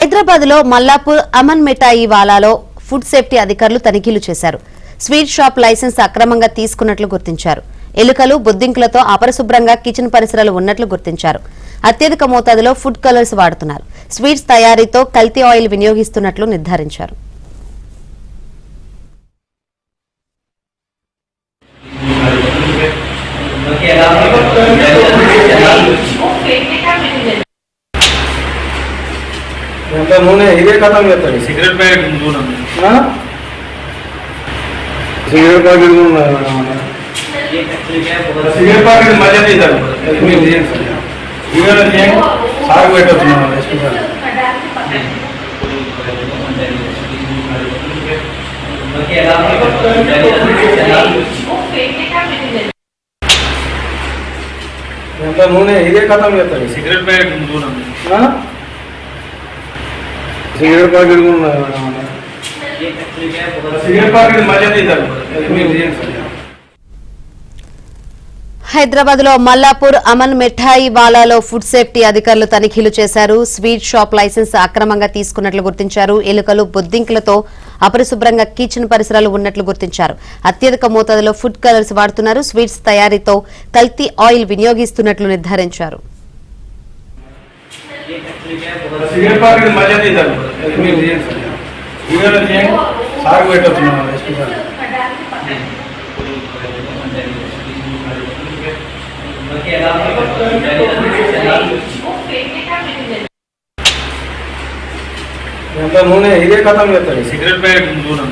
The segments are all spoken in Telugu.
హైదరాబాద్ లో మల్లాపూర్ అమన్ మిఠాయి వాలాలో ఫుడ్ సేఫ్టీ అధికారులు తనిఖీలు చేశారు. స్వీట్ షాప్ లైసెన్స్ అక్రమంగా తీసుకున్నట్లు గుర్తించారు. ఎలుకలు బొద్దింకులతో అపరిశుభ్రంగా కిచెన్ పరిసరాలు ఉన్నట్లు గుర్తించారు. అత్యధిక మోతాదులో ఫుడ్ కలర్స్ వాడుతున్నారు. స్వీట్స్ తయారీతో కల్తీ ఆయిల్ వినియోగిస్తున్నట్లు నిర్ధారించారు. నూనె ఇదే ఖతం చేస్తాడు. సిగరెట్ ప్యాకెట్ నూనె సిగరెట్ ప్యాకెట్ సిగరెట్ ప్యాకెట్ మధ్య తీశారు. సాగు పెట్టొస్తున్నాం. నూనె ఇదే ఖతం చేస్తాడు. సిగరెట్ ప్యాకెట్ నూనె సిగరెట్ ప్యాకెట్ సిగరెట్ ప్యాకెట్ మధ్య తీశారు. హైదరాబాద్ లో మల్లాపూర్ అమన్ మిఠాయి వాలాలో ఫుడ్ సేఫ్టీ అధికారులు తనిఖీలు చేశారు. స్వీట్ షాప్ లైసెన్స్ అక్రమంగా తీసుకున్నట్లు గుర్తించారు. ఎలుకలు బొద్దింకులతో అపరిశుభ్రంగా కిచెన్ పరిసరాలు ఉన్నట్లు గుర్తించారు. అత్యధిక మోతాదులో ఫుడ్ కలర్స్ వాడుతున్నారు. స్వీట్స్ తయారీతో కల్తీ ఆయిల్ వినియోగిస్తున్నట్లు నిర్ధారించారు. సాగు పెట్టొస్తున్నాం. నూనె ఇదే ఖతం చేస్తాడు. సిగరెట్ ప్యాకెట్ నూనె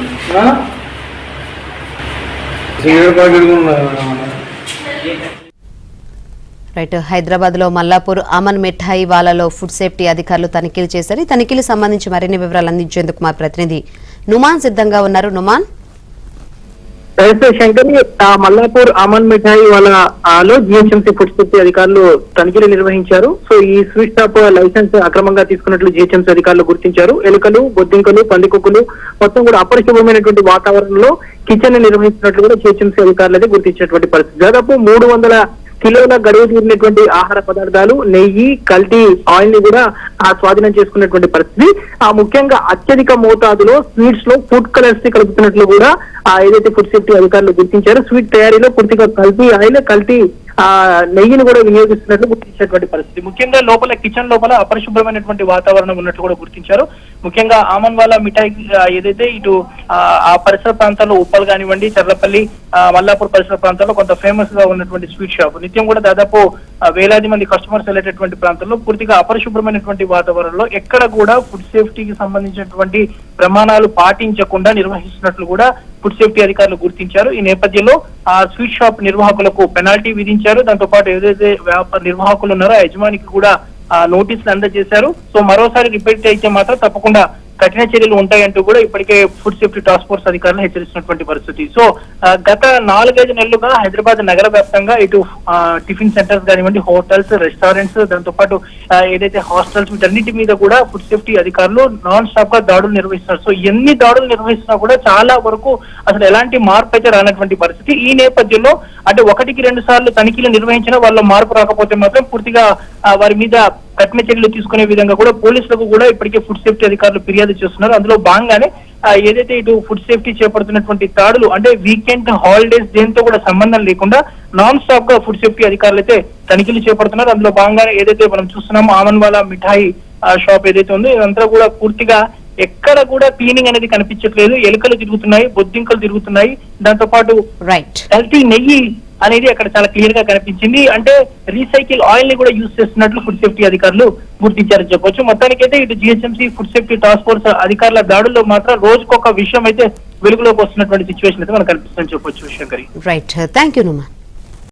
సిగరెట్ ప్యాకెట్ హైదరాబాద్ లో మల్లాపూర్ అమన్ మిఠాయి వాలాలో ఫుడ్ సేఫ్టీ అధికారులు తనిఖీలు చేశారు. ఈ తనిఖీలకు సంబంధించి మరిన్ని వివరాలు అందించేందుకు మా ప్రతినిధి నుమాన్ సిద్ధంగా ఉన్నారు. నుమాన్, శంకర్, మల్లాపూర్ అమన్ మిఠాయి వాళ్ళలో జిహెచ్ఎంసీ ఫుడ్ సేఫ్టీ అధికారులు తనిఖీలు నిర్వహించారు. సో ఈ స్వీట్ షాప్ లైసెన్స్ అక్రమంగా తీసుకున్నట్లు జిహెచ్ఎంసీ అధికారులు గుర్తించారు. ఎలుకలు, బొద్దింకలు, పందికొక్కులు మొత్తం కూడా అపరిశుభ్రమైనటువంటి వాతావరణంలో కిచెన్ నిర్వహిస్తున్నట్లు కూడా జిహెచ్ఎంసీ అధికారులు అయితే గుర్తించినటువంటి పరిస్థితి. దాదాపు 300 కిలోల గడువు తీరినటువంటి ఆహార పదార్థాలు, నెయ్యి, కల్తీ ఆయిల్ ని కూడా స్వాధీనం చేసుకున్నటువంటి పరిస్థితి. ముఖ్యంగా అత్యధిక మోతాదులో స్వీట్స్ లో ఫుడ్ కలర్స్ కలుపుతున్నట్లు కూడా ఏదైతే ఫుడ్ సేఫ్టీ అధికారులు గుర్తించారు. స్వీట్ తయారీలో పూర్తిగా కల్తీ ఆయిల్, కల్తీ నెయ్యిని కూడా వినియోగిస్తున్నట్లు గుర్తించినటువంటి పరిస్థితి. ముఖ్యంగా లోపల కిచెన్ లోపల అపరిశుభ్రమైనటువంటి వాతావరణం ఉన్నట్లు కూడా గుర్తించారు. ముఖ్యంగా ఆమన్ వాలా మిఠాయి ఏదైతే ఇటు ఆ పరిసర ప్రాంతాల్లో ఉప్పల్ కానివ్వండి, చర్లపల్లి, మల్లాపూర్ పరిసర ప్రాంతాల్లో కొంత ఫేమస్ గా ఉన్నటువంటి స్వీట్ షాప్ నిత్యం కూడా దాదాపు వేలాది మంది కస్టమర్స్ వెళ్ళేటటువంటి ప్రాంతాల్లో పూర్తిగా అపరిశుభ్రమైనటువంటి వాతావరణంలో ఎక్కడ కూడా ఫుడ్ సేఫ్టీకి సంబంధించినటువంటి ప్రమాణాలు పాటించకుండా నిర్వహిస్తున్నట్లు కూడా ఫుడ్ సేఫ్టీ అధికారులు గుర్తించారు. ఈ నేపథ్యంలో ఆ స్వీట్ షాప్ నిర్వాహకులకు పెనాల్టీ విధించారు. దాంతో పాటు ఏదైతే వ్యాపార నిర్వాహకులు ఉన్నారో యజమానికి కూడా నోటీసులు అందజేశారు. సో మరోసారి రిపీట్ అయితే మాత్రం తప్పకుండా కఠిన చర్యలు ఉంటాయంటూ కూడా ఇప్పటికే ఫుడ్ సేఫ్టీ టాస్క్ ఫోర్స్ అధికారులు హెచ్చరిస్తున్నటువంటి పరిస్థితి. సో గత 4-5 నెలలుగా హైదరాబాద్ నగర వ్యాప్తంగా ఇటు టిఫిన్ సెంటర్స్ కానివ్వండి, హోటల్స్, రెస్టారెంట్స్, దాంతో పాటు ఏదైతే హాస్టల్స్, వీటన్నిటి మీద కూడా ఫుడ్ సేఫ్టీ అధికారులు నాన్ స్టాప్ గా దాడులు నిర్వహిస్తున్నారు. సో ఎన్ని దాడులు నిర్వహిస్తున్నా కూడా చాలా వరకు అసలు ఎలాంటి మార్పు అయితే రానటువంటి పరిస్థితి. ఈ నేపథ్యంలో అంటే 1-2 సార్లు తనిఖీలు నిర్వహించినా వాళ్ళ మార్పు రాకపోతే మాత్రం పూర్తిగా వారి మీద కఠిన చర్యలు తీసుకునే విధంగా కూడా పోలీసులకు కూడా ఇప్పటికే ఫుడ్ సేఫ్టీ అధికారులు ఫిర్యాదు చేస్తున్నారు. అందులో భాగంగానే ఏదైతే ఇటు ఫుడ్ సేఫ్టీ చేపడుతున్నటువంటి దాడులు అంటే వీకెండ్, హాలిడేస్ దేంతో కూడా సంబంధం లేకుండా నాన్ స్టాప్ గా ఫుడ్ సేఫ్టీ అధికారులు అయితే తనిఖీలు చేపడుతున్నారు. అందులో భాగంగానే ఏదైతే మనం చూస్తున్నామో ఆమన్ వాలా మిఠాయి షాప్ ఏదైతే ఉందో ఇదంతా కూడా పూర్తిగా ఎక్కడ కూడా క్లీనింగ్ అనేది కనిపించట్లేదు. ఎలుకలు తిరుగుతున్నాయి, బొద్దింకలు తిరుగుతున్నాయి, దాంతో పాటు కల్తీ నెయ్యి అనేది అక్కడ చాలా క్లియర్ గా కనిపించింది. అంటే రీసైకిల్ ఆయిల్ ని కూడా యూజ్ చేస్తున్నట్లు ఫుడ్ సేఫ్టీ అధికారులు గుర్తించారని చెప్పొచ్చు. మొత్తానికైతే ఇటు GHMC food safety task force అధికారుల దాడుల్లో మాత్రం రోజుకొక విషయం అయితే వెలుగులోకి వస్తున్నటువంటి సిచ్యువేషన్ అయితే మనకు కనిపిస్తుందని చెప్పొచ్చు. Shankari, right, thank you Numan.